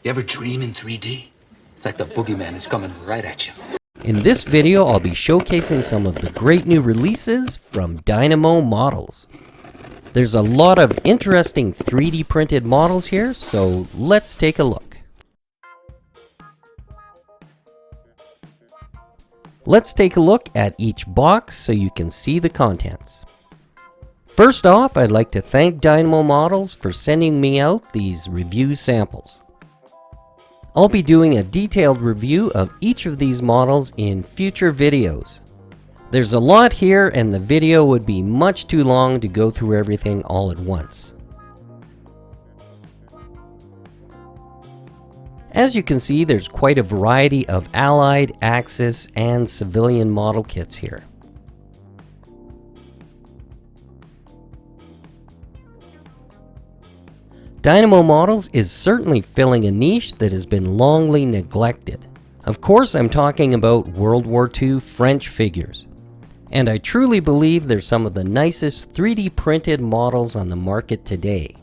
You ever dream in 3D? It's like the boogeyman is coming right at you. In this video, I'll be showcasing some of the great new releases from Dynamo models. There's a lot of interesting 3D printed models here, so let's take a look. Let's take a look at each box so you can see the contents. First off, I'd like to thank Dynamo Models for sending me out these review samples. I'll be doing a detailed review of each of these models in future videos. There's a lot here and the video would be much too long to go through everything all at once. As you can see, there's quite a variety of Allied, Axis, and civilian model kits here. Dynamo Models is certainly filling a niche that has been longly neglected. Of course, I'm talking about World War II French figures. And I truly believe they're some of the nicest 3D printed models on the market today.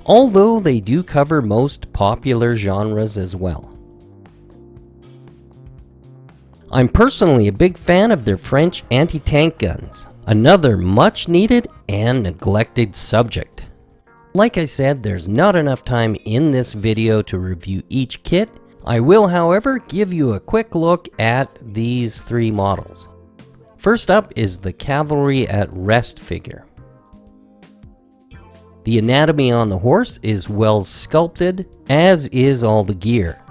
Although they do cover most popular genres as well. I'm personally a big fan of their French anti-tank guns, another much needed and neglected subject. Like I said, there's not enough time in this video to review each kit. I will, however, give you a quick look at these three models. First up is the Cavalry at Rest figure. The anatomy on the horse is well sculpted, as is all the gear.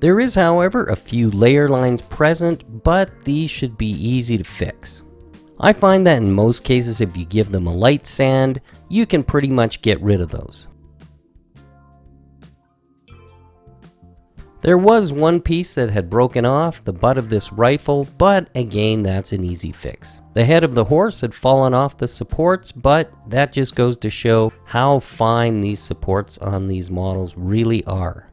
There is, however, a few layer lines present, but these should be easy to fix. I find that in most cases, if you give them a light sand, you can pretty much get rid of those. There was one piece that had broken off the butt of this rifle, but again, that's an easy fix. The head of the horse had fallen off the supports, but that just goes to show how fine these supports on these models really are.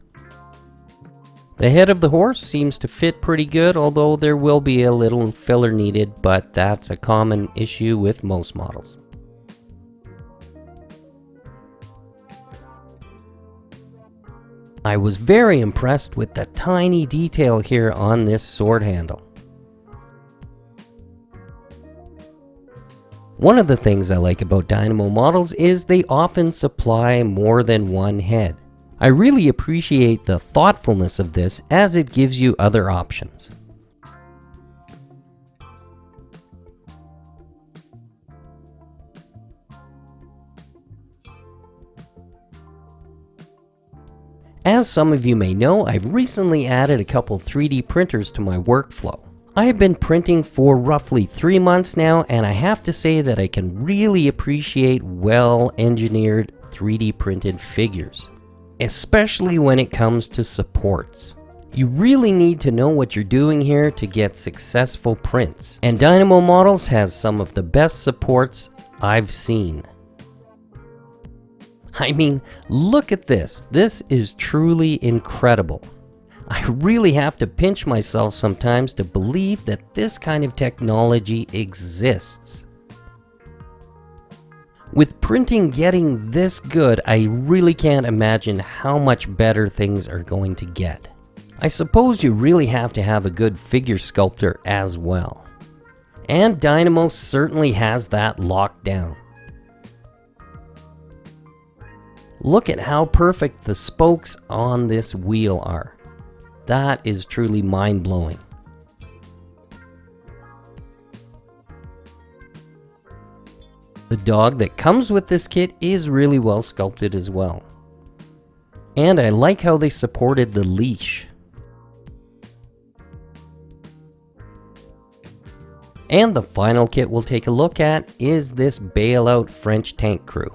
The head of the horse seems to fit pretty good, although there will be a little filler needed, but that's a common issue with most models. I was very impressed with the tiny detail here on this sword handle. One of the things I like about Dynamo models is they often supply more than one head. I really appreciate the thoughtfulness of this as it gives you other options. As some of you may know, I've recently added a couple 3D printers to my workflow. I have been printing for roughly 3 months now, and I have to say that I can really appreciate well-engineered 3D printed figures. Especially when it comes to supports. You really need to know what you're doing here to get successful prints. And Dynamo Models has some of the best supports I've seen. I mean, look at this. This is truly incredible. I really have to pinch myself sometimes to believe that this kind of technology exists. With printing getting this good, I really can't imagine how much better things are going to get. I suppose you really have to have a good figure sculptor as well. And Dynamo certainly has that locked down. Look at how perfect the spokes on this wheel are. That is truly mind-blowing. The dog that comes with this kit is really well sculpted as well. And I like how they supported the leash. And the final kit we'll take a look at is this bailout French tank crew.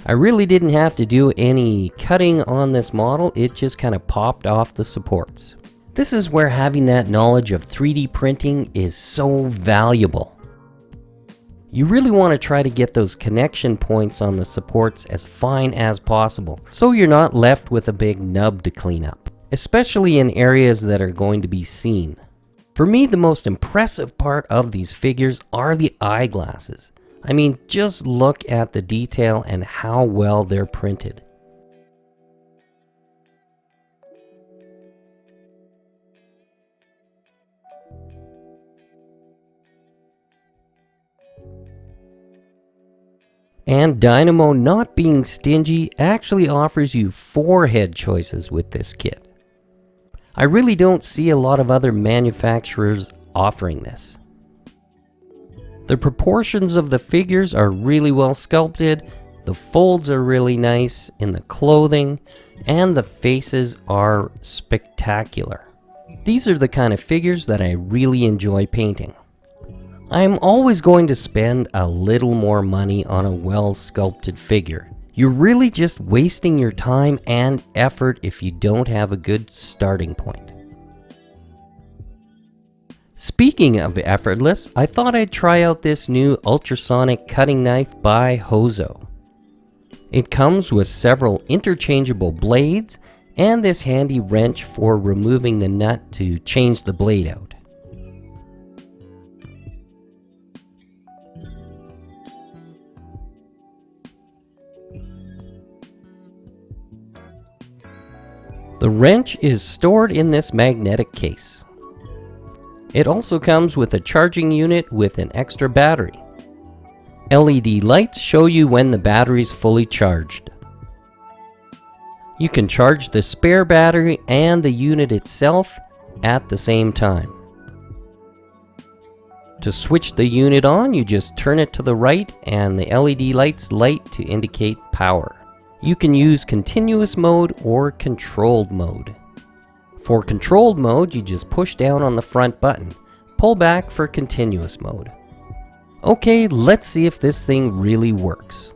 I really didn't have to do any cutting on this model, it just kind of popped off the supports. This is where having that knowledge of 3D printing is so valuable. You really want to try to get those connection points on the supports as fine as possible, so you're not left with a big nub to clean up, especially in areas that are going to be seen. For me, the most impressive part of these figures are the eyeglasses. I mean, just look at the detail and how well they're printed. And Dynamo, not being stingy, actually offers you 4 head choices with this kit. I really don't see a lot of other manufacturers offering this. The proportions of the figures are really well sculpted, the folds are really nice in the clothing, and the faces are spectacular. These are the kind of figures that I really enjoy painting. I'm always going to spend a little more money on a well-sculpted figure. You're really just wasting your time and effort if you don't have a good starting point. Speaking of effortless, I thought I'd try out this new Ultrasonic cutting knife by Hozo. It comes with several interchangeable blades and this handy wrench for removing the nut to change the blade out. The wrench is stored in this magnetic case. It also comes with a charging unit with an extra battery. LED lights show you when the battery is fully charged. You can charge the spare battery and the unit itself at the same time. To switch the unit on, you just turn it to the right and the LED lights light to indicate power. You can use continuous mode or controlled mode. For controlled mode, you just push down on the front button. Pull back for continuous mode. Okay, let's see if this thing really works.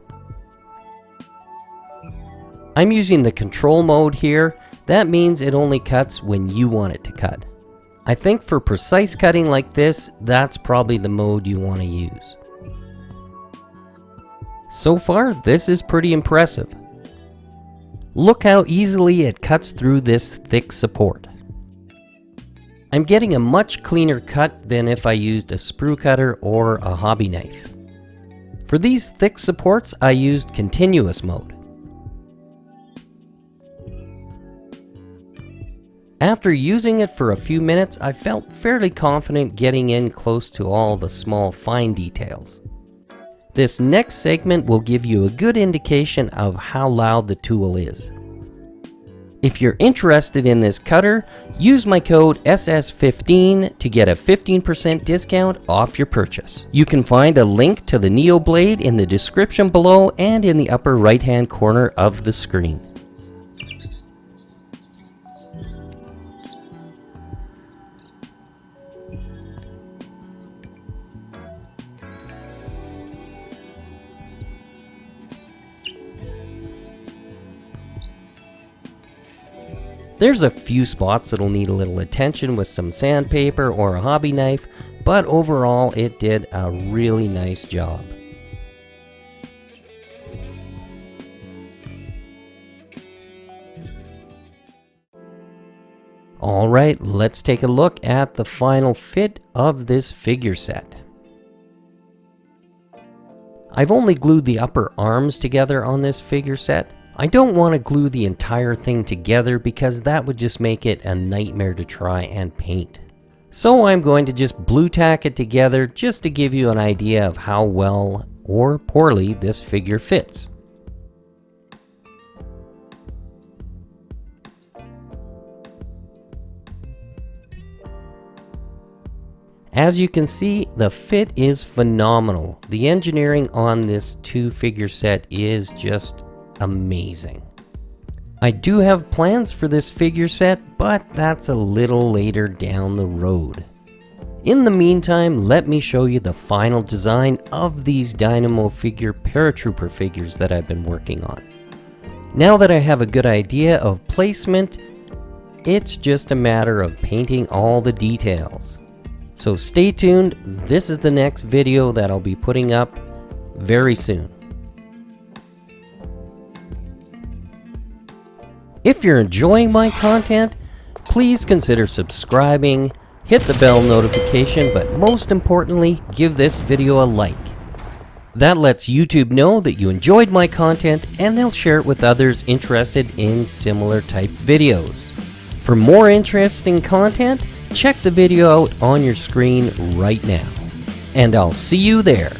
I'm using the control mode here. That means it only cuts when you want it to cut. I think for precise cutting like this, that's probably the mode you want to use. So far, this is pretty impressive. Look how easily it cuts through this thick support. I'm getting a much cleaner cut than if I used a sprue cutter or a hobby knife. For these thick supports, I used continuous mode. After using it for a few minutes, I felt fairly confident getting in close to all the small fine details. This next segment will give you a good indication of how loud the tool is. If you're interested in this cutter, use my code SS15 to get a 15% discount off your purchase. You can find a link to the Neo blade in the description below and in the upper right hand corner of the screen. There's a few spots that'll need a little attention with some sandpaper or a hobby knife, but overall it did a really nice job. Alright, let's take a look at the final fit of this figure set. I've only glued the upper arms together on this figure set. I don't want to glue the entire thing together because that would just make it a nightmare to try and paint. So I'm going to just blue tack it together just to give you an idea of how well or poorly this figure fits. As you can see, the fit is phenomenal. The engineering on this 2-figure set is just amazing. I do have plans for this figure set, but that's a little later down the road. In the meantime, let me show you the final design of these Dynamo figure paratrooper figures that I've been working on. Now that I have a good idea of placement, it's just a matter of painting all the details. So stay tuned, this is the next video that I'll be putting up very soon. If you're enjoying my content, please consider subscribing, hit the bell notification, but most importantly, give this video a like. That lets YouTube know that you enjoyed my content, and they'll share it with others interested in similar type videos. For more interesting content, check the video out on your screen right now. And I'll see you there.